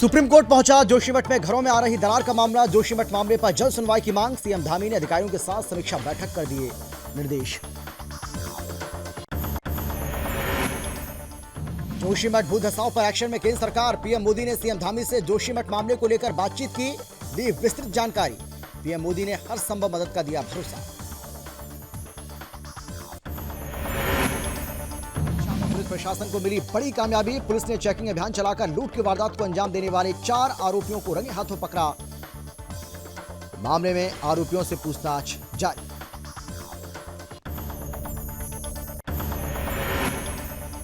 Supreme court पहुंचा जोशीमठ में घरों में आ रही दरार का मामला। जोशीमठ मामले पर जल्द सुनवाई की मांग। सीएम धामी ने अधिकारियों के साथ समीक्षा बैठक कर दिए निर्देश। जोशीमठ भू धसाव पर एक्शन में केंद्र सरकार। पीएम मोदी ने सीएम धामी से जोशीमठ मामले को लेकर बातचीत की, दी विस्तृत जानकारी। पीएम मोदी ने हर संभव मदद का दिया भरोसा। पुलिस प्रशासन को मिली बड़ी कामयाबी। पुलिस ने चेकिंग अभियान चलाकर लूट की वारदात को अंजाम देने वाले 4 आरोपियों को रंगे हाथों पकड़ा। मामले में आरोपियों से पूछताछ जारी।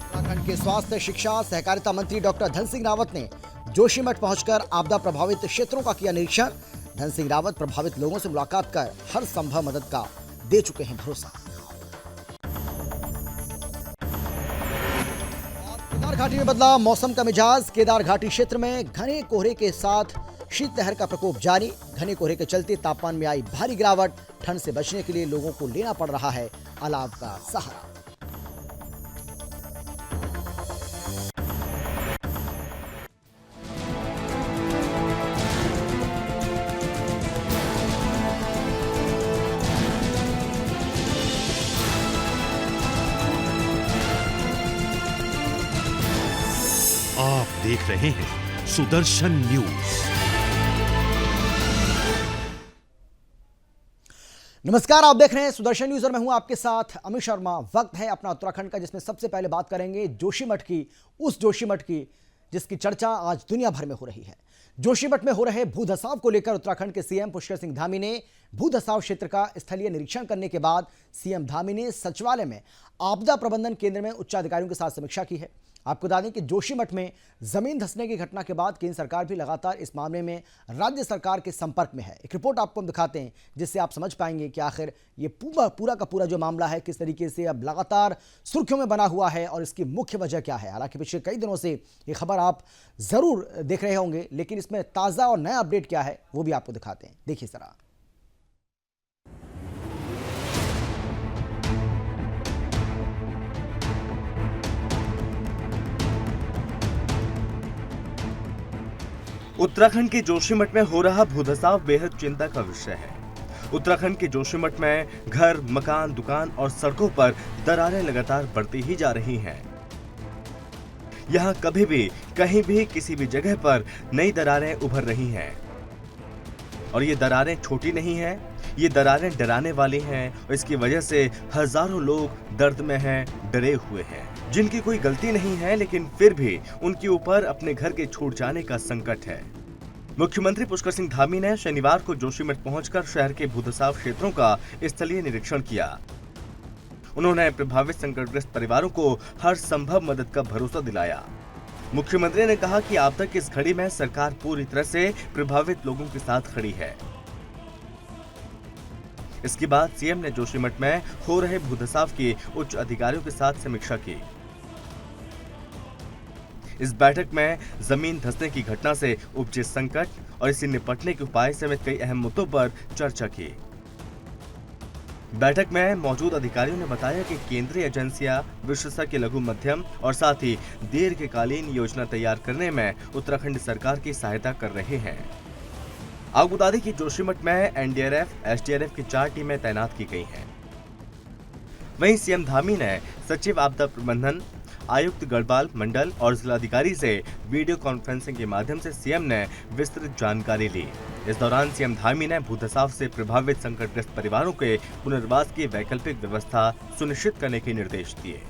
उत्तराखंड के स्वास्थ्य, शिक्षा, सहकारिता मंत्री डॉक्टर धन सिंह रावत ने जोशीमठ पहुंचकर आपदा प्रभावित क्षेत्रों का किया निरीक्षण। धन सिंह रावत प्रभावित लोगों से मुलाकात कर हर संभव मदद का दे चुके हैं भरोसा। केदार घाटी में बदला मौसम का मिजाज। केदार घाटी क्षेत्र में घने कोहरे के साथ शीतलहर का प्रकोप जारी। घने कोहरे के चलते तापमान में आई भारी गिरावट। ठंड से बचने के लिए लोगों को लेना पड़ रहा है अलाव का सहारा। आप देख रहे हैं सुदर्शन न्यूज। नमस्कार, आप देख रहे हैं सुदर्शन न्यूज और मैं हूं आपके साथ अमित शर्मा। वक्त है अपना उत्तराखंड का, जिसमें सबसे पहले बात करेंगे जोशीमठ की, उस जोशीमठ की जिसकी चर्चा आज दुनिया भर में हो रही है। जोशीमठ में हो रहे भूधसाव को लेकर उत्तराखंड के सीएम पुष्कर सिंह धामी ने भूधसाव क्षेत्र का स्थलीय निरीक्षण करने के बाद सीएम धामी ने सचिवालय में आपदा प्रबंधन केंद्र में उच्चाधिकारियों के साथ समीक्षा की है। आपको बता दें कि जोशीमठ में जमीन धंसने की घटना के बाद केंद्र सरकार भी लगातार इस मामले में राज्य सरकार के संपर्क में है। एक रिपोर्ट आपको हम दिखाते हैं जिससे आप समझ पाएंगे कि आखिर ये पूरा का पूरा जो मामला है किस तरीके से अब लगातार सुर्खियों में बना हुआ है और इसकी मुख्य वजह क्या है। हालांकि पिछले कई दिनों से ये खबर आप जरूर देख रहे होंगे, लेकिन इसमें ताज़ा और नया अपडेट क्या है वो भी आपको दिखाते हैं। देखिए जरा। उत्तराखंड के जोशीमठ में हो रहा भूधसाव बेहद चिंता का विषय है। उत्तराखंड के जोशीमठ में घर, मकान, दुकान और सड़कों पर दरारें लगातार बढ़ती ही जा रही हैं। यहाँ कभी भी, कहीं भी, किसी भी जगह पर नई दरारें उभर रही हैं। और ये दरारें छोटी नहीं हैं, ये दरारें डराने वाली हैं और इसकी वजह से हजारों लोग दर्द में हैं, डरे हुए हैं, जिनकी कोई गलती नहीं है, लेकिन फिर भी उनके ऊपर अपने घर के छूट जाने का संकट है। मुख्यमंत्री पुष्कर सिंह धामी ने शनिवार को जोशीमठ पहुंचकर शहर के भूधसाव क्षेत्रों का स्थलीय निरीक्षण किया। उन्होंने प्रभावित संकटग्रस्त परिवारों को हर संभव मदद का भरोसा दिलाया। मुख्यमंत्री ने कहा कि आपदा की इस घड़ी में सरकार पूरी तरह से प्रभावित लोगों के साथ खड़ी है। इसके बाद सीएम ने जोशीमठ में हो रहे भूधसाव के उच्च अधिकारियों के साथ समीक्षा की। इस बैठक में जमीन धंसने की घटना से उपजे संकट और इससे निपटने के उपाय समेत कई अहम मुद्दों पर चर्चा की। बैठक में मौजूद अधिकारियों ने बताया कि केंद्रीय एजेंसियां विशेषज्ञ लघु मध्यम और साथ ही दीर्घकालीन योजना तैयार करने में उत्तराखंड सरकार की सहायता कर रहे हैं। आपको बता दें कि जोशीमठ में एनडीआरएफ, एसडीआरएफ की 4 टीमें तैनात की गई हैं। वहीं सीएम धामी ने सचिव आपदा प्रबंधन, आयुक्त गढ़वाल मंडल और जिलाधिकारी से वीडियो कॉन्फ्रेंसिंग के माध्यम से सीएम ने विस्तृत जानकारी ली। इस दौरान सीएम धामी ने भूधसाव से प्रभावित संकटग्रस्त परिवारों के पुनर्वास की वैकल्पिक व्यवस्था सुनिश्चित करने के निर्देश दिए।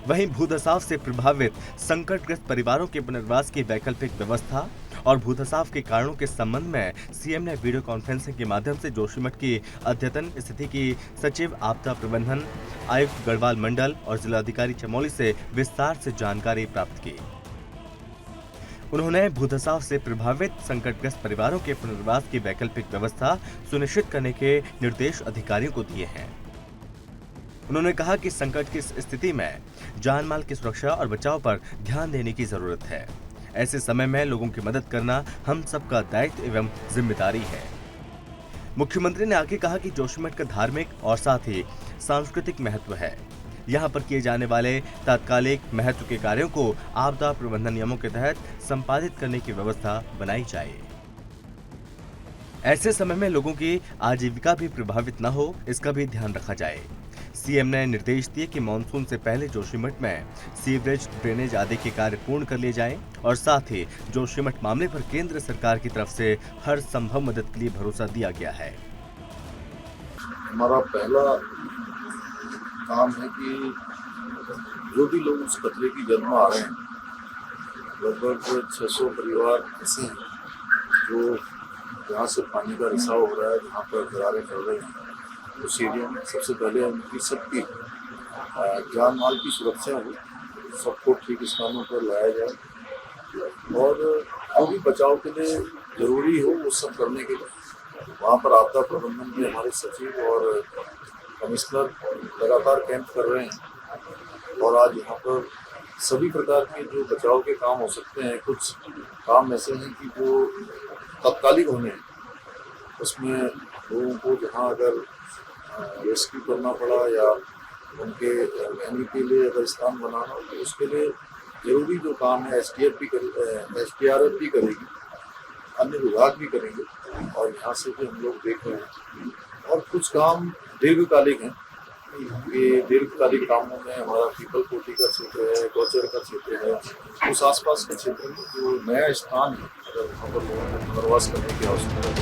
वहीं भूधसाव से प्रभावित संकटग्रस्त परिवारों के पुनर्वास की वैकल्पिक व्यवस्था और भूधसाव के कारणों के संबंध में सीएम ने वीडियो कॉन्फ्रेंसिंग के माध्यम से जोशीमठ की अद्यतन स्थिति की सचिव आपदा प्रबंधन, आयुक्त गढ़वाल मंडल और जिलाधिकारी चमोली से विस्तार से जानकारी प्राप्त की। उन्होंने भूधसाव से प्रभावित संकटग्रस्त परिवारों के पुनर्वास की वैकल्पिक व्यवस्था सुनिश्चित करने के निर्देश अधिकारियों को दिए हैं। उन्होंने कहा कि संकट की स्थिति में जान माल की सुरक्षा और बचाव पर ध्यान देने की जरूरत है। ऐसे समय में लोगों की मदद करना हम सबका दायित्व एवं जिम्मेदारी है। मुख्यमंत्री ने आगे कहा कि जोशीमठ का धार्मिक और साथ ही सांस्कृतिक महत्व है। यहाँ पर किए जाने वाले तात्कालिक महत्व के कार्यों को आपदा प्रबंधन नियमों के तहत संपादित करने की व्यवस्था बनाई जाए। ऐसे समय में लोगों की आजीविका भी प्रभावित न हो, इसका भी ध्यान रखा जाए। सीएम ने निर्देश दिए कि मानसून से पहले जोशीमठ में सीवरेज, ड्रेनेज आदि के कार्य पूर्ण कर लिए जाएं और साथ ही जोशीमठ मामले पर केंद्र सरकार की तरफ से हर संभव मदद के लिए भरोसा दिया गया है। हमारा पहला काम है कि जो भी लोग उस कचरे की जद में आ रहे हैं, लगभग 600 परिवार ऐसे हैं जो जहाँ से पानी का रिसाव हो रहा है, जहाँ पर दरारें पड़ रही हैं, उस एरिया में सबसे पहले उनकी सबकी जान माल की सुरक्षा हो, सबको ठीक स्थानों पर लाया जाए और जो भी बचाव के लिए जरूरी हो वो सब करने के लिए वहाँ पर आपदा प्रबंधन के हमारे सचिव और कमिश्नर लगातार कैंप कर रहे हैं। और आज यहाँ पर सभी प्रकार के जो बचाव के काम हो सकते हैं, कुछ काम ऐसे हैं कि जो तत्कालिक होने हैं, उसमें लोगों को जहाँ अगर रेस्क्यू करना पड़ा या उनके रहने के लिए अगर स्थान बनाना हो तो उसके लिए जरूरी जो काम है SDRF भी करेगी, अन्य विभाग भी करेंगे और यहाँ से भी हम लोग देख रहे हैं। और कुछ काम दीर्घकालिक हैं। ये दीर्घकालिक कामों में हमारा पीपल कोटी का क्षेत्र है, गौचर का क्षेत्र है, उस आसपास के क्षेत्र में जो नया स्थान है अगर वहाँ पर लोगों को पुनर्वास करने की आवश्यकता है।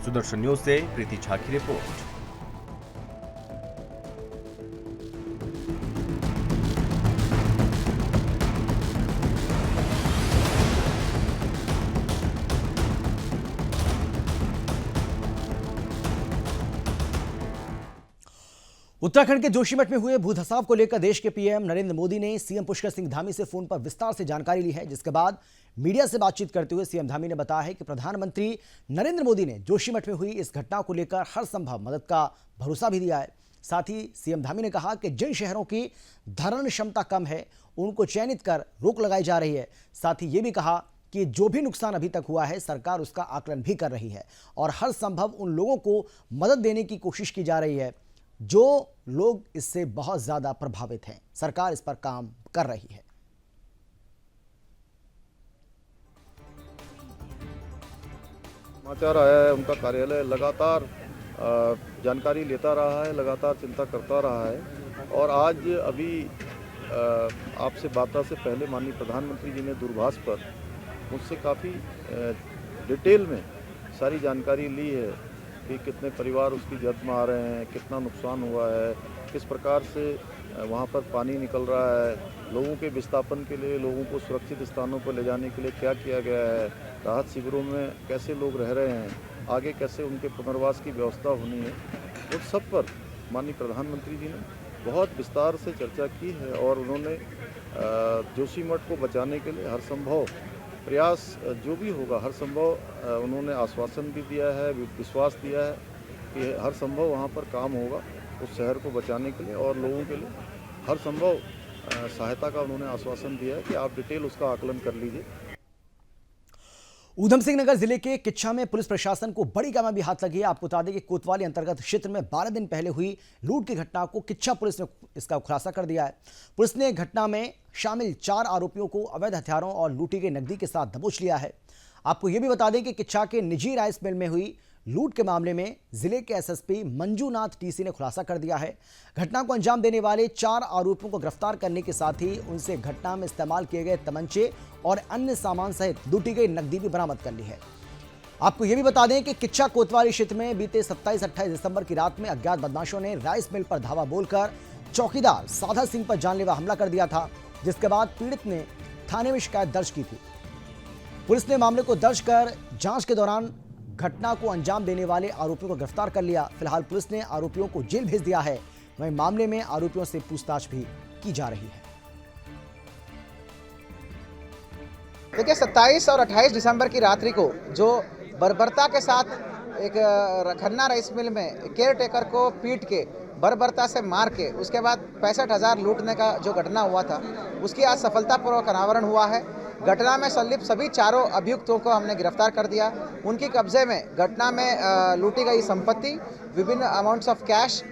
सुदर्शन न्यूज से प्रीति झा की रिपोर्ट। उत्तराखंड के जोशीमठ में हुए भूधसाव को लेकर देश के पीएम नरेंद्र मोदी ने सीएम पुष्कर सिंह धामी से फोन पर विस्तार से जानकारी ली है, जिसके बाद मीडिया से बातचीत करते हुए सीएम धामी ने बताया है कि प्रधानमंत्री नरेंद्र मोदी ने जोशीमठ में हुई इस घटना को लेकर हर संभव मदद का भरोसा भी दिया है। साथ ही सीएम धामी ने कहा कि जिन शहरों की धारण क्षमता कम है उनको चयनित कर रोक लगाई जा रही है। साथ ही ये भी कहा कि जो भी नुकसान अभी तक हुआ है सरकार उसका आकलन भी कर रही है और हर संभव उन लोगों को मदद देने की कोशिश की जा रही है जो लोग इससे बहुत ज्यादा प्रभावित हैं। सरकार इस पर काम कर रही है। समाचार आया है, उनका कार्यालय लगातार जानकारी लेता रहा है, लगातार चिंता करता रहा है और आज अभी आपसे बात से पहले माननीय प्रधानमंत्री जी ने दूरभाष पर मुझसे काफ़ी डिटेल में सारी जानकारी ली है कि कितने परिवार उसकी जद में आ रहे हैं, कितना नुकसान हुआ है, किस प्रकार से वहाँ पर पानी निकल रहा है, लोगों के विस्थापन के लिए, लोगों को सुरक्षित स्थानों पर ले जाने के लिए क्या किया गया है, राहत शिविरों में कैसे लोग रह रहे हैं, आगे कैसे उनके पुनर्वास की व्यवस्था होनी है, उन सब पर माननीय प्रधानमंत्री जी ने बहुत विस्तार से चर्चा की है और उन्होंने जोशीमठ को बचाने के लिए हर संभव प्रयास जो भी होगा हर संभव उन्होंने आश्वासन भी दिया है, विश्वास दिया है कि हर संभव वहाँ पर काम होगा उस शहर को बचाने के लिए और लोगों के लिए हर संभव सहायता का उन्होंने आश्वासन दिया है कि आप डिटेल उसका आकलन कर लीजिए। ऊधम सिंह नगर जिले के किच्छा में पुलिस प्रशासन को बड़ी कामयाबी हाथ लगी है। आपको बता दें कि कोतवाली अंतर्गत क्षेत्र में 12 दिन पहले हुई लूट की घटना को किच्छा पुलिस ने इसका खुलासा कर दिया है। पुलिस ने घटना में शामिल 4 आरोपियों को अवैध हथियारों और लूटी गई नकदी के साथ दबोच लिया है। आपको यह भी बता दें कि किच्छा के निजी राइस मिल में हुई लूट के मामले में जिले के एसएसपी मंजूनाथ टीसी ने खुलासा कर दिया है। घटना को अंजाम देने वाले 4 आरोपियों को गिरफ्तार करने के साथ ही उनसे घटना में इस्तेमाल किए गए तमंचे और अन्य सामान सहित लूटी गई नकदी भी बरामद कर ली है। आपको यह भी बता दें कि किच्छा कोतवाली क्षेत्र में बीते 27-28 दिसंबर की रात में अज्ञात बदमाशों ने राइस मिल पर धावा बोलकर चौकीदार साधा सिंह पर जानलेवा हमला कर दिया था, जिसके बाद पीड़ित ने थाने में शिकायत दर्ज की थी। पुलिस ने मामले को दर्ज कर जांच के दौरान घटना को अंजाम देने वाले आरोपियों को गिरफ्तार कर लिया। फिलहाल पुलिस ने आरोपियों को जेल भेज दिया है। वहीं मामले में आरोपियों से पूछताछ भी की जा रही है। देखिए 27 और 28 दिसंबर की रात्रि को जो बर्बरता के साथ एक खन्ना राइस मिल में केयर टेकर को पीट के बर्बरता से मार के उसके बाद 65,000 लूटने का जो घटना हुआ था उसकी आज सफलतापूर्वक अनावरण हुआ है। घटना में संलिप्त सभी चारों अभियुक्तों को हमने गिरफ्तार कर दिया। उनकी कब्जे में घटना में लूटी गई संपत्ति, विभिन्न अमाउंट्स ऑफ कैश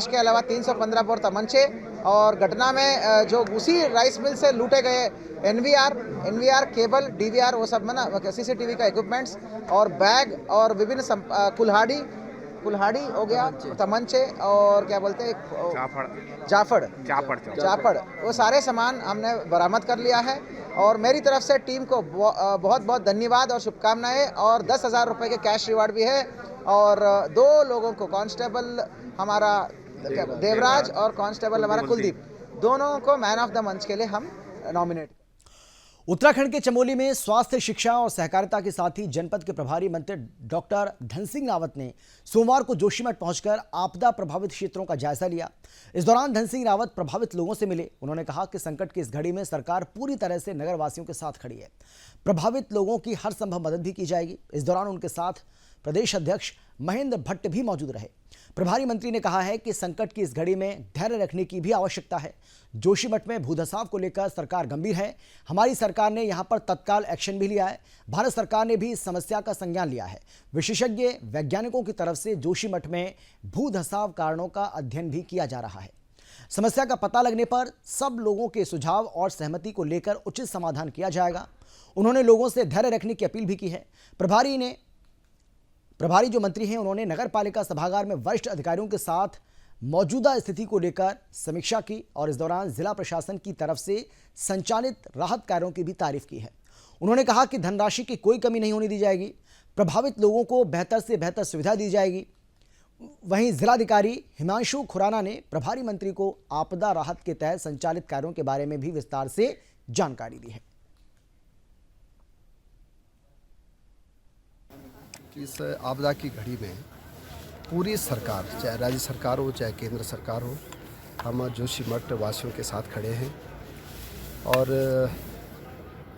के अलावा 315 बोर तमंचे और घटना में जो उसी राइस मिल से लूटे गए एनवीआर केबल, डीवीआर, वो सब में ना सीसीटीवी का इक्विपमेंट्स और बैग और विभिन्न कुल्हाड़ी हो गया, तमंचे और क्या बोलते हैं जाफड़, वो सारे सामान हमने बरामद कर लिया है। और मेरी तरफ से टीम को बहुत बहुत धन्यवाद और शुभकामनाएं। और 10,000 रुपये के कैश रिवार्ड भी है और 2 लोगों को, कांस्टेबल हमारा देवराज और कांस्टेबल हमारा कुलदीप, दोनों को मैन ऑफ द मंथ के लिए हम नॉमिनेट। उत्तराखंड के चमोली में स्वास्थ्य, शिक्षा और सहकारिता के साथ ही जनपद के प्रभारी मंत्री डॉक्टर धन सिंह रावत ने सोमवार को जोशीमठ पहुंचकर आपदा प्रभावित क्षेत्रों का जायजा लिया। इस दौरान धन सिंह रावत प्रभावित लोगों से मिले। उन्होंने कहा कि संकट की इस घड़ी में सरकार पूरी तरह से नगरवासियों के साथ खड़ी है। प्रभावित लोगों की हर संभव मदद भी की जाएगी। इस दौरान उनके साथ प्रदेश अध्यक्ष महेंद्र भट्ट भी मौजूद रहे। प्रभारी मंत्री ने कहा है कि संकट की इस घड़ी में धैर्य रखने की भी आवश्यकता है। जोशीमठ में भूधसाव को लेकर सरकार गंभीर है। हमारी सरकार ने यहां पर तत्काल एक्शन भी लिया है। भारत सरकार ने भी इस समस्या का संज्ञान लिया है। विशेषज्ञ वैज्ञानिकों की तरफ से जोशीमठ में भूधसाव कारणों का अध्ययन भी किया जा रहा है। समस्या का पता लगने पर सब लोगों के सुझाव और सहमति को लेकर उचित समाधान किया जाएगा। उन्होंने लोगों से धैर्य रखने की अपील भी की है। प्रभारी जो मंत्री हैं, उन्होंने नगर पालिका सभागार में वरिष्ठ अधिकारियों के साथ मौजूदा स्थिति को लेकर समीक्षा की और इस दौरान जिला प्रशासन की तरफ से संचालित राहत कार्यों की भी तारीफ की है। उन्होंने कहा कि धनराशि की कोई कमी नहीं होने दी जाएगी। प्रभावित लोगों को बेहतर से बेहतर सुविधा दी जाएगी। वहीं जिलाधिकारी हिमांशु खुराना ने प्रभारी मंत्री को आपदा राहत के तहत संचालित कार्यों के बारे में भी विस्तार से जानकारी दी है। इस आपदा की घड़ी में पूरी सरकार, चाहे राज्य सरकार हो चाहे केंद्र सरकार हो, हम जोशीमठ वासियों के साथ खड़े हैं और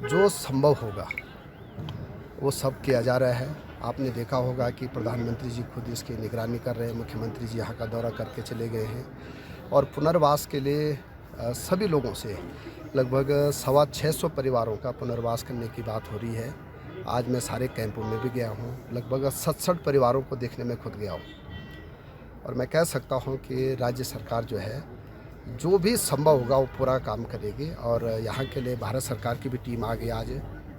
जो संभव होगा वो सब किया जा रहा है। आपने देखा होगा कि प्रधानमंत्री जी खुद इसकी निगरानी कर रहे हैं, मुख्यमंत्री जी यहाँ का दौरा करके चले गए हैं और पुनर्वास के लिए सभी लोगों से लगभग 650 परिवारों का पुनर्वास करने की बात हो रही है। आज मैं सारे कैंपों में भी गया हूँ, लगभग 67 परिवारों को देखने में खुद गया हूँ और मैं कह सकता हूँ कि राज्य सरकार जो है जो भी संभव होगा वो पूरा काम करेगी और यहाँ के लिए भारत सरकार की भी टीम आ गई। आज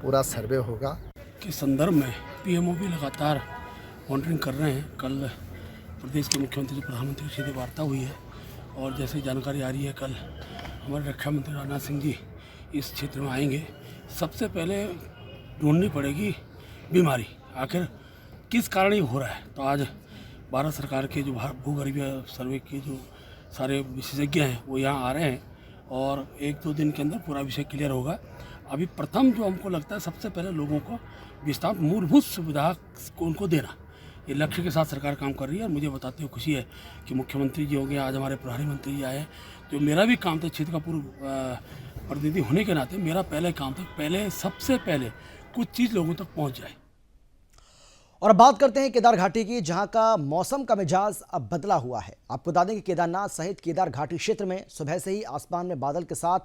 पूरा सर्वे होगा के संदर्भ में पीएमओ भी लगातार मॉनिटरिंग कर रहे हैं। कल प्रदेश के मुख्यमंत्री जी प्रधानमंत्री की सीधी वार्ता हुई है और जैसे जानकारी आ रही है कल हमारे रक्षा मंत्री राजनाथ सिंह जी इस क्षेत्र में आएंगे। सबसे पहले ढूंढनी पड़ेगी बीमारी, आखिर किस कारण ये हो रहा है। तो आज भारत सरकार के जो भूगर्भीय सर्वे के जो सारे विशेषज्ञ हैं वो यहाँ आ रहे हैं और 1-2 दिन के अंदर पूरा विषय क्लियर होगा। अभी प्रथम जो हमको लगता है सबसे पहले लोगों को विस्तार मूलभूत सुविधा को उनको देना, ये लक्ष्य के साथ सरकार काम कर रही है। और मुझे बताते हुए खुशी है कि मुख्यमंत्री जी हो गए, आज हमारे प्रभारी मंत्री जी आए हैं। तो मेरा भी काम था, क्षेत्र का पूर्व प्रतिनिधि होने के नाते मेरा पहले काम था, सबसे पहले कुछ चीज़ लोगों तक पहुँच जाए। और अब बात करते हैं केदार घाटी की, जहां का मौसम का मिजाज अब बदला हुआ है। आपको बता दें कि केदारनाथ सहित केदार घाटी क्षेत्र में सुबह से ही आसमान में बादल के साथ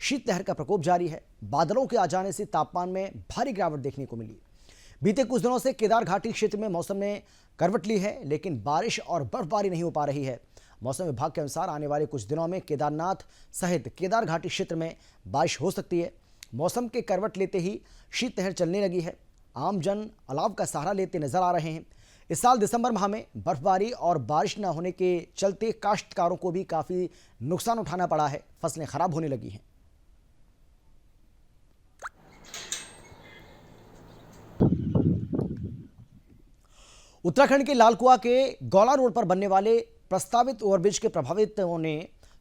शीतलहर का प्रकोप जारी है। बादलों के आ जाने से तापमान में भारी गिरावट देखने को मिली। बीते कुछ दिनों से केदार घाटी क्षेत्र में मौसम ने करवट ली है, लेकिन बारिश और बर्फबारी नहीं हो पा रही है। मौसम विभाग के अनुसार आने वाले कुछ दिनों में केदारनाथ सहित केदार घाटी क्षेत्र में बारिश हो सकती है। मौसम के करवट लेते ही शीतलहर चलने लगी है। आम जन अलाव का सहारा लेते नजर आ रहे हैं। इस साल दिसंबर माह में बर्फबारी और बारिश न होने के चलते काश्तकारों को भी काफी नुकसान उठाना पड़ा है। फसलें खराब होने लगी हैं। उत्तराखंड के लालकुआ के गौला रोड पर बनने वाले प्रस्तावित ओवरब्रिज के प्रभावितों ने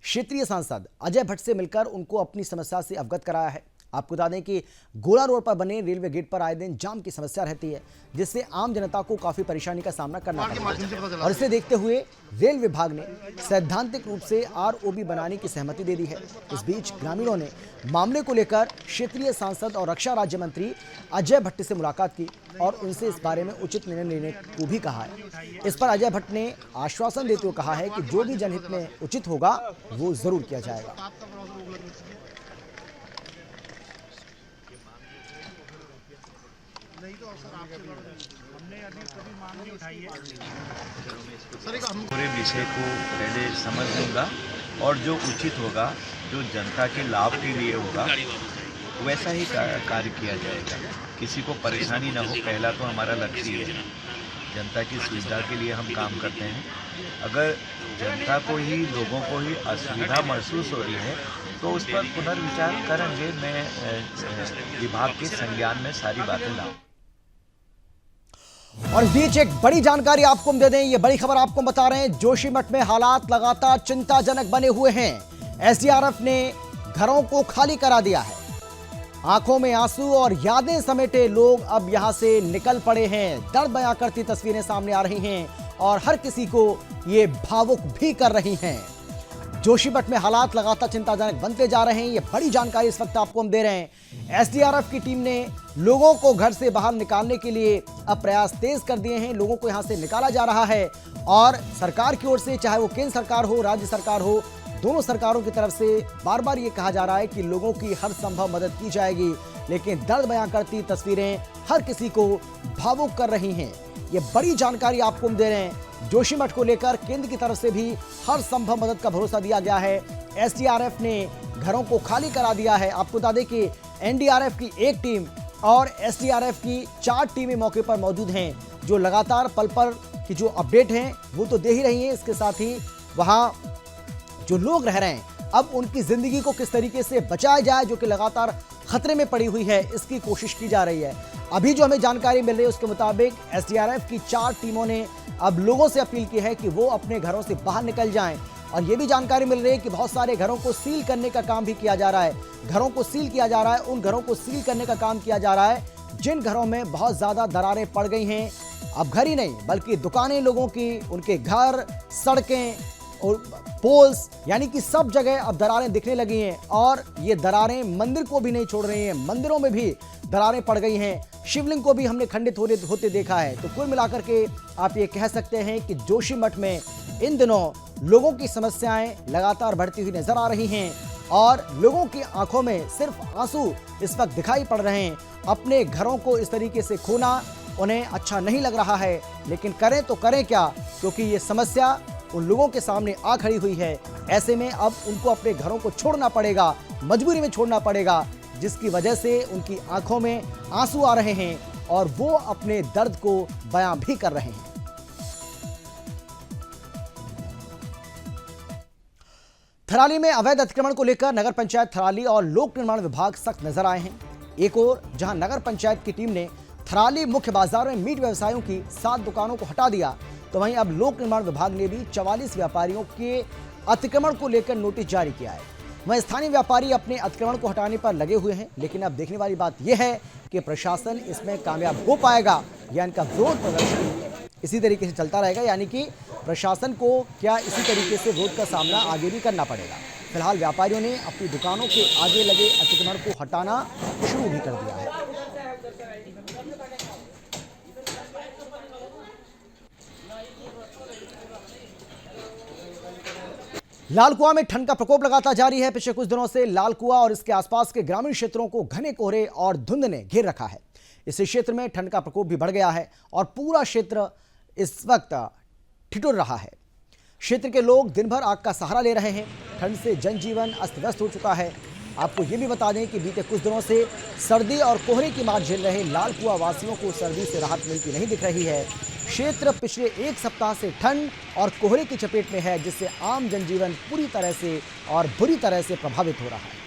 क्षेत्रीय सांसद अजय भट्ट से मिलकर उनको अपनी समस्या से अवगत कराया है। आपको बता दें कि गोला रोड पर बने रेलवे गेट पर आए दिन जाम की समस्या रहती है, जिससे आम जनता को काफी परेशानी का सामना करना पड़ता है। और इसे देखते हुए रेल विभाग ने सैद्धांतिक रूप से ROB बनाने की सहमति दे दी है। इस बीच ग्रामीणों ने मामले को लेकर क्षेत्रीय सांसद और रक्षा राज्य मंत्री अजय भट्ट से मुलाकात की और उनसे इस बारे में उचित निर्णय लेने को भी कहा है। इस पर अजय भट्ट ने आश्वासन देते हुए कहा है कि जो भी जनहित में उचित होगा वो जरूर किया जाएगा। पूरे विषय को पहले समझ लूँगा और जो उचित होगा, जो जनता के लाभ के लिए होगा, वैसा ही कार्य किया जाएगा। किसी को परेशानी ना हो, पहला तो हमारा लक्ष्य है। जनता की सुविधा के लिए हम काम करते हैं। अगर जनता को ही, लोगों को ही असुविधा महसूस हो रही है तो उस पर पुनर्विचार करेंगे। मैं विभाग के संज्ञान में सारी बातें लाऊं। और इस बीच एक बड़ी जानकारी आपको हम दे दें, ये बड़ी खबर आपको बता रहे हैं। जोशीमठ में हालात लगातार चिंताजनक बने हुए हैं। एसडीआरएफ ने घरों को खाली करा दिया है। आंखों में आंसू और यादें समेटे लोग अब यहां से निकल पड़े हैं। दर्द बयां करती तस्वीरें सामने आ रही हैं और हर किसी को ये भावुक भी कर रही हैं। जोशीमठ में हालात लगातार चिंताजनक बनते जा रहे हैं। ये बड़ी जानकारी इस वक्त आपको हम दे रहे हैं। एसडीआरएफ की टीम ने लोगों को घर से बाहर निकालने के लिए अब प्रयास तेज कर दिए हैं। लोगों को यहां से निकाला जा रहा है और सरकार की ओर से, चाहे वो केंद्र सरकार हो, राज्य सरकार हो, दोनों सरकारों की तरफ से बार बार ये कहा जा रहा है कि लोगों की हर संभव मदद की जाएगी। लेकिन दर्द बयां करती तस्वीरें हर किसी को भावुक कर रही हैं। ये बड़ी जानकारी आपको हम दे रहे हैं। जोशीमठ को लेकर केंद्र की तरफ से भी हर संभव मदद का भरोसा दिया गया है। एसडीआरएफ ने घरों को खाली करा दिया है। आपको बता दें कि एनडीआरएफ की एक टीम और एसडीआरएफ की 4 टीमें मौके पर मौजूद हैं, जो लगातार पल पल की जो अपडेट हैं वो तो दे ही रही हैं। इसके साथ ही वहां जो लोग रह रहे हैं, अब उनकी जिंदगी को किस तरीके से बचाया जाए, जो कि लगातार खतरे में पड़ी हुई है, इसकी कोशिश की जा रही है। अभी जो हमें जानकारी मिल रही है उसके मुताबिक एसडीआरएफ की 4 टीमों ने अब लोगों से अपील की है कि वो अपने घरों से बाहर निकल जाएं। और ये भी जानकारी मिल रही है कि बहुत सारे घरों को सील करने का काम भी किया जा रहा है। घरों को सील किया जा रहा है, उन घरों को सील करने का काम किया जा रहा है जिन घरों में बहुत ज्यादा दरारें पड़ गई हैं। अब घर ही नहीं बल्कि दुकानें लोगों की, उनके घर, सड़कें और पोल्स, यानी कि सब जगह अब दरारें दिखने लगी हैं। और ये दरारें मंदिर को भी नहीं छोड़ रही हैं, मंदिरों में भी दरारें पड़ गई हैं। शिवलिंग को भी हमने खंडित होते देखा है। तो कुल मिलाकर के आप ये कह सकते हैं कि जोशीमठ में इन दिनों लोगों की समस्याएं लगातार बढ़ती हुई नजर आ रही हैं और लोगों की आंखों में सिर्फ आंसू इस वक्त दिखाई पड़ रहे हैं। अपने घरों को इस तरीके से खोना उन्हें अच्छा नहीं लग रहा है, लेकिन करें तो करें क्या, क्योंकि ये समस्या उन लोगों के सामने आ खड़ी हुई है। ऐसे में अब उनको अपने घरों को छोड़ना पड़ेगा, मजबूरी में छोड़ना पड़ेगा, जिसकी वजह से उनकी आंखों में आंसू आ रहे हैं और वो अपने दर्द को बयां भी कर रहे हैं। थराली में अवैध अतिक्रमण को लेकर नगर पंचायत थराली और लोक निर्माण विभाग सख्त नजर आए हैं। एक ओर जहां नगर पंचायत की टीम ने थराली मुख्य बाजार में मीट व्यवसायियों की 7 दुकानों को हटा दिया, तो वहीं अब लोक निर्माण विभाग ने भी 44 व्यापारियों के अतिक्रमण को लेकर नोटिस जारी किया है। वहीं स्थानीय व्यापारी अपने अतिक्रमण को हटाने पर लगे हुए हैं, लेकिन अब देखने वाली बात यह है कि प्रशासन इसमें कामयाब हो पाएगा या इनका विरोध प्रदर्शन इसी तरीके से चलता रहेगा, यानी कि प्रशासन को क्या इसी तरीके से विरोध का सामना आगे भी करना पड़ेगा। फिलहाल व्यापारियों ने अपनी दुकानों के आगे लगे अतिक्रमण को हटाना शुरू भी कर दिया है। लालकुआं में ठंड का प्रकोप लगातार जारी है। पिछले कुछ दिनों से लालकुआं और इसके आसपास के ग्रामीण क्षेत्रों को घने कोहरे और धुंध ने घेर रखा है। इस क्षेत्र में ठंड का प्रकोप भी बढ़ गया है और पूरा क्षेत्र इस वक्त ठिठुर रहा है। क्षेत्र के लोग दिन भर आग का सहारा ले रहे हैं। ठंड से जनजीवन अस्त व्यस्त हो चुका है। आपको ये भी बता दें कि बीते कुछ दिनों से सर्दी और कोहरे की मार झेल रहे लालकुआं वासियों को सर्दी से राहत मिलती नहीं दिख रही है। क्षेत्र पिछले 1 सप्ताह से ठंड और कोहरे की चपेट में है, जिससे आम जनजीवन पूरी तरह से और बुरी तरह से प्रभावित हो रहा है।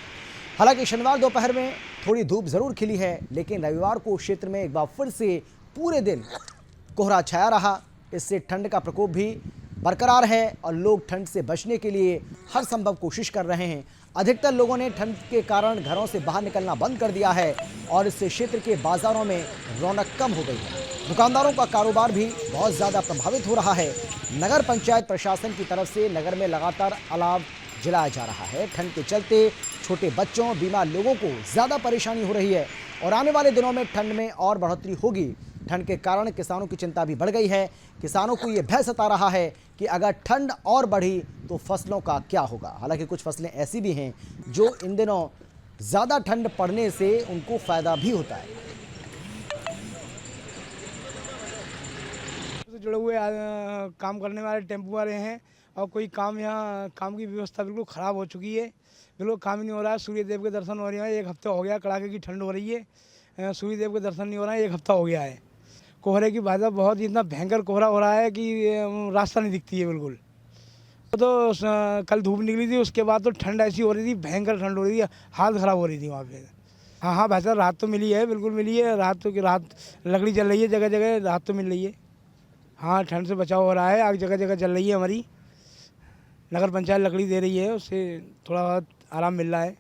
हालांकि शनिवार दोपहर में थोड़ी धूप जरूर खिली है, लेकिन रविवार को क्षेत्र में एक बार फिर से पूरे दिन कोहरा छाया रहा। इससे ठंड का प्रकोप भी बरकरार है और लोग ठंड से बचने के लिए हर संभव कोशिश कर रहे हैं। अधिकतर लोगों ने ठंड के कारण घरों से बाहर निकलना बंद कर दिया है और इससे क्षेत्र के बाजारों में रौनक कम हो गई है। दुकानदारों का कारोबार भी बहुत ज़्यादा प्रभावित हो रहा है। नगर पंचायत प्रशासन की तरफ से नगर में लगातार अलाव जलाया जा रहा है। ठंड के चलते छोटे बच्चों, बीमार लोगों को ज़्यादा परेशानी हो रही है और आने वाले दिनों में ठंड में और बढ़ोतरी होगी। ठंड के कारण किसानों की चिंता भी बढ़ गई है। किसानों को ये भय सता रहा है कि अगर ठंड और बढ़ी तो फसलों का क्या होगा। हालांकि कुछ फसलें ऐसी भी हैं जो इन दिनों ज़्यादा ठंड पड़ने से उनको फ़ायदा भी होता है। जुड़े हुए काम करने वाले टेम्पो वाले हैं और कोई काम यहाँ काम की व्यवस्था बिल्कुल ख़राब हो चुकी है, बिल्कुल काम ही नहीं हो रहा है। सूर्य देव के दर्शन हो रहे हैं, 1 हफ्ता हो गया, कड़ाके की ठंड हो रही है, सूर्य देव के दर्शन नहीं हो रहा है, 1 हफ्ता हो गया है। कोहरे की भाई साहब बहुत इतना भयंकर कोहरा हो रहा है कि रास्ता नहीं दिखती है बिल्कुल। तो कल धूप निकली थी, उसके बाद तो ठंड ऐसी हो रही थी, भयंकर ठंड हो रही थी, हालत ख़राब हो रही थी वहाँ पे। हाँ भाई साहब, राहत तो मिली है, बिल्कुल मिली है, राहत लकड़ी जल रही है, जगह जगह राहत तो मिल रही है। हाँ, ठंड से बचाव हो रहा है, आग जगह जगह जल रही है। हमारी नगर पंचायत लकड़ी दे रही है, उससे थोड़ा बहुत आराम मिल रहा है।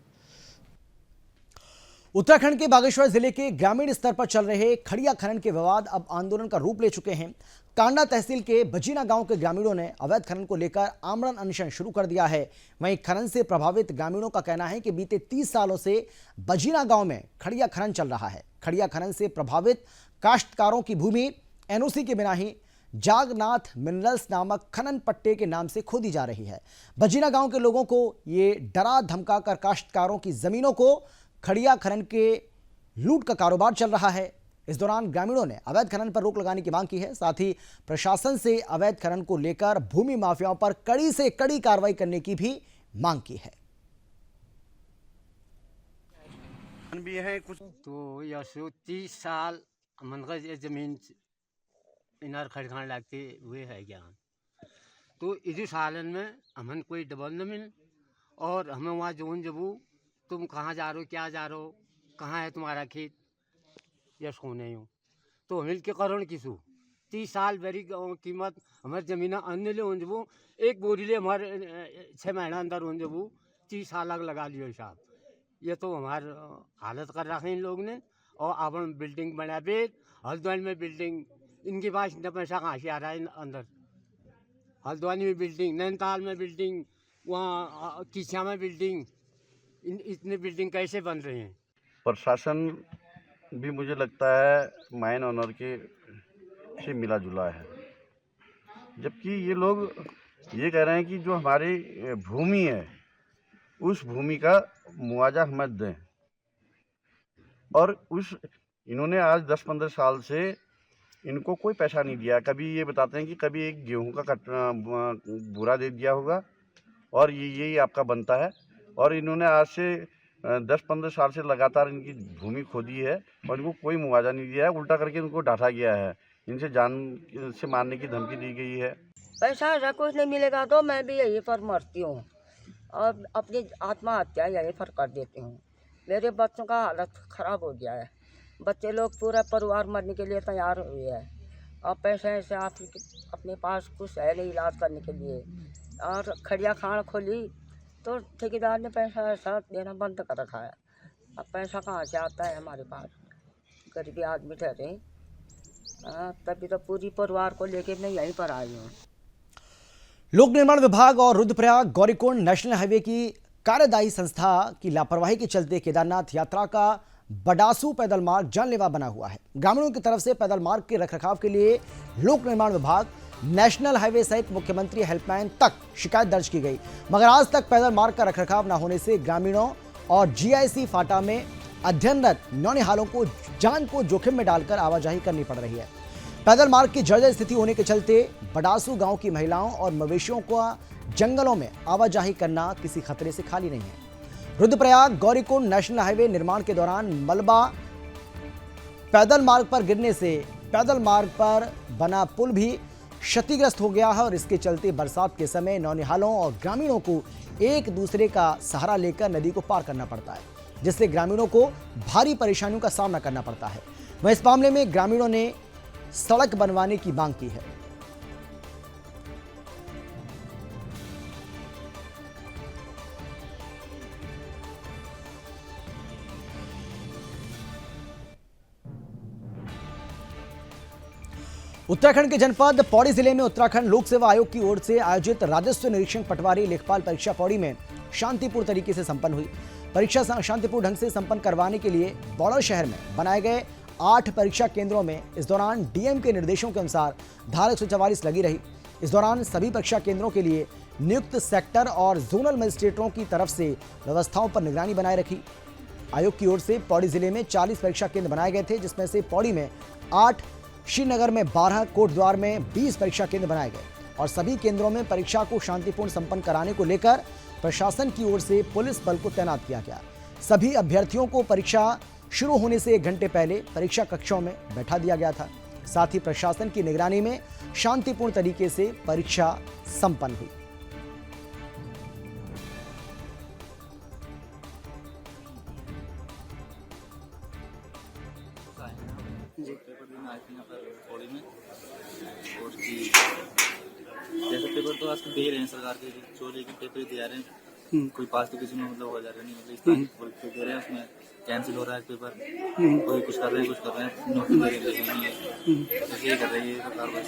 उत्तराखंड के बागेश्वर जिले के ग्रामीण स्तर पर चल रहे खड़िया खनन के विवाद अब आंदोलन का रूप ले चुके हैं। कांडा तहसील के बजीना गांव के ग्रामीणों ने अवैध खनन को लेकर आमरण अनशन शुरू कर दिया है। वहीं खनन से प्रभावित ग्रामीणों का कहना है कि बीते 30 सालों से बजीना गांव में खड़िया खनन चल रहा है। खड़िया खनन से प्रभावित काश्तकारों की भूमि एनओसी के बिना ही जागनाथ मिनरल्स नामक खनन पट्टे के नाम से खोदी जा रही है। बजीना गांव के लोगों को ये डरा धमकाकर काश्तकारों की जमीनों को खड़िया खनन के लूट का कारोबार चल रहा है। इस दौरान ग्रामीणों ने अवैध खनन पर रोक लगाने की मांग की है। साथ ही प्रशासन से अवैध खनन को लेकर भूमि माफियाओं पर कड़ी से कड़ी कार्रवाई करने की भी मांग की है। भी है कुछ तो यह 30 साल मन का जमीन इनार खड़खान लगते हुए है ज्ञान, तो इसी सालन में हमन कोई डबल न मिल और हमें वहाँ जोन जबू तुम कहाँ जा रहे हो, क्या जा रहे हो, कहाँ है तुम्हारा खेत या सोने हो, तो मिल के कारण किसू 30 साल बड़ी कीमत हमारे ज़मीन अन्य ले उन जबू 1 बोरी ले हमारे 6 महीना अंदर उन जबू 30 साल लगा लियो साहब। ये तो हमारे हालत कर रखे इन लोग ने। और अपन बिल्डिंग बना पे हल्द्वानी में बिल्डिंग, इनके पास इतना पैसा कहाँ से आ रहा है अंदर। हल्द्वानी में बिल्डिंग, नैनीताल में बिल्डिंग, वहाँ किसिया में बिल्डिंग, इतने बिल्डिंग कैसे बन रहे हैं। प्रशासन भी मुझे लगता है माइन ऑनर के से मिला जुला है, जबकि ये लोग ये कह रहे हैं कि जो हमारी भूमि है उस भूमि का मुआवजा हमें दें। और इन्होंने आज 10-15 साल से इनको कोई पैसा नहीं दिया। कभी ये बताते हैं कि कभी एक गेहूं का बुरा दे दिया होगा और यही आपका बनता है। और इन्होंने आज से 10-15 साल से लगातार इनकी भूमि खोदी है और इनको कोई मुआवजा नहीं दिया है, उल्टा करके इनको डांटा गया है, इनसे जान से मारने की धमकी दी गई है। पैसा ऐसा कुछ नहीं मिलेगा तो मैं भी यहीं पर मरती हूँ और अपनी आत्महत्या यहीं पर कर देती हूँ। मेरे बच्चों का हालत ख़राब हो गया है, बच्चे लोग पूरा परिवार मरने के लिए तैयार हुए हैं और पैसे ऐसे आप अपने पास कुछ है नहीं इलाज करने के लिए। और खड़िया खान खोली तो ठेकेदार ने पैसा ऐसा देना बंद कर रखा है। अब पैसा कहाँ से आता है हमारे पास, गरीबी आदमी ठहरे। तभी तो पूरी परिवार को लेके मैं यहीं पर आई हूँ। लोक निर्माण विभाग और रुद्रप्रयाग गौरीकुंड नेशनल हाईवे की कार्यदायी संस्था की लापरवाही के चलते केदारनाथ यात्रा का बडासू पैदल मार्ग जानलेवा बना हुआ है। ग्रामीणों की तरफ से पैदल मार्ग के रखरखाव के लिए लोक निर्माण विभाग, नेशनल हाईवे सहित मुख्यमंत्री हेल्पलाइन तक शिकायत दर्ज की गई, मगर आज तक पैदल मार्ग का रखरखाव न होने से ग्रामीणों और जीआईसी फाटा में अध्ययनरत नौनिहालों को जान को जोखिम में डालकर आवाजाही करनी पड़ रही है। पैदल मार्ग की जर्जर स्थिति होने के चलते बडासू गांव की महिलाओं और मवेशियों को जंगलों में आवाजाही करना किसी खतरे से खाली नहीं है। रुद्रप्रयाग गौरीकुंड नेशनल हाईवे निर्माण के दौरान मलबा पैदल मार्ग पर गिरने से पैदल मार्ग पर बना पुल भी क्षतिग्रस्त हो गया है और इसके चलते बरसात के समय नौनिहालों और ग्रामीणों को एक दूसरे का सहारा लेकर नदी को पार करना पड़ता है, जिससे ग्रामीणों को भारी परेशानियों का सामना करना पड़ता है। वहीं इस मामले में ग्रामीणों ने सड़क बनवाने की मांग की है। उत्तराखंड के जनपद पौड़ी जिले में उत्तराखंड लोक सेवा आयोग की ओर से आयोजित राजस्व निरीक्षण पटवारी लेखपाल परीक्षा पौड़ी में शांतिपूर्ण तरीके से संपन्न हुई। परीक्षा शांतिपूर्ण ढंग से संपन्न करवाने के लिए बॉर्डर शहर में बनाए गए 8 परीक्षा केंद्रों में इस दौरान डीएम के निर्देशों के अनुसार धारा 144 लगी रही। इस दौरान सभी परीक्षा केंद्रों के लिए नियुक्त सेक्टर और जोनल मजिस्ट्रेटों की तरफ से व्यवस्थाओं पर निगरानी बनाए रखी। आयोग की ओर से पौड़ी जिले में 40 परीक्षा केंद्र बनाए गए थे, जिसमें से पौड़ी में 8 श्रीनगर में 12, कोटद्वार में 20 परीक्षा केंद्र बनाए गए और सभी केंद्रों में परीक्षा को शांतिपूर्ण संपन्न कराने को लेकर प्रशासन की ओर से पुलिस बल को तैनात किया गया। सभी अभ्यर्थियों को परीक्षा शुरू होने से 1 घंटे पहले परीक्षा कक्षों में बैठा दिया गया था। साथ ही प्रशासन की निगरानी में शांतिपूर्ण तरीके से परीक्षा संपन्न हुई। जैसे पेपर तो आजकल दे रहे हैं सरकार के जो, लेकिन पेपर दे रहे हैं कोई पास तो किसी में मतलब हो जा रहा नहीं, मतलब दे रहे हैं उसमें कैंसिल हो रहा है पेपर, कोई कुछ कर रहे हैं, कुछ कर रहे हैं, नोटिस दे रहे हैं, ऐसे ही कर रही है सरकार बस,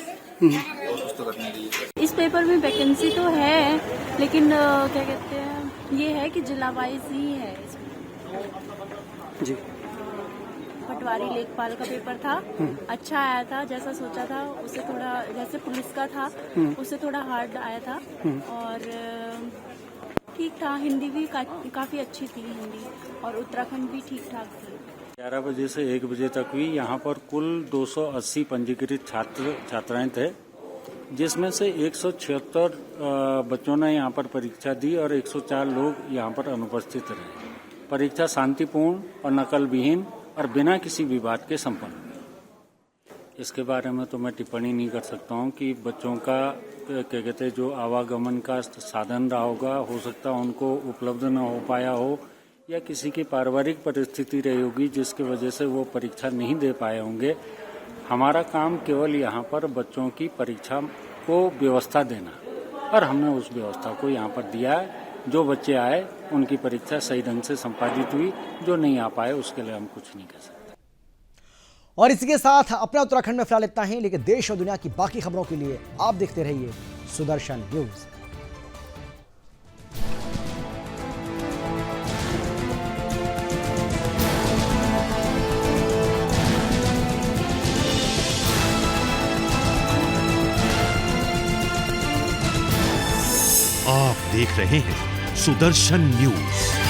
और कुछ तो करने के लिए। इस पेपर में वैकेंसी तो है, लेकिन क्या कहते हैं ये है कि जिला वाइज ही है इसमें जी। पटवारी लेखपाल का पेपर था, अच्छा आया था, जैसा सोचा था उससे थोड़ा, जैसे पुलिस का था उससे थोड़ा हार्ड आया था, और ठीक था। हिंदी भी काफ़ी अच्छी थी हिंदी, और उत्तराखंड भी ठीक ठाक थी। 11 बजे से 1 बजे तक हुई। यहाँ पर कुल 280 पंजीकृत छात्र छात्राएं थे, जिसमें से 176 बच्चों ने यहाँ पर परीक्षा दी और 104 लोग यहाँ पर अनुपस्थित रहे। परीक्षा शांतिपूर्ण और नकल विहीन और बिना किसी विवाद के संपन्न हुई। इसके बारे में तो मैं टिप्पणी नहीं कर सकता हूँ कि बच्चों का क्या कहते हैं जो आवागमन का साधन रहा होगा, हो सकता है उनको उपलब्ध न हो पाया हो, या किसी की पारिवारिक परिस्थिति रही होगी जिसकी वजह से वो परीक्षा नहीं दे पाए होंगे। हमारा काम केवल यहाँ पर बच्चों की परीक्षा को व्यवस्था देना, और हमने उस व्यवस्था को यहाँ पर दिया है। जो बच्चे आए उनकी परीक्षा सही ढंग से संपादित हुई, जो नहीं आ पाए उसके लिए हम कुछ नहीं कह सकते। और इसी के साथ अपना उत्तराखंड में फिलहाल इतना ही, लेकिन देश और दुनिया की बाकी खबरों के लिए आप देखते रहिए सुदर्शन न्यूज। आप देख रहे हैं सुदर्शन न्यूज।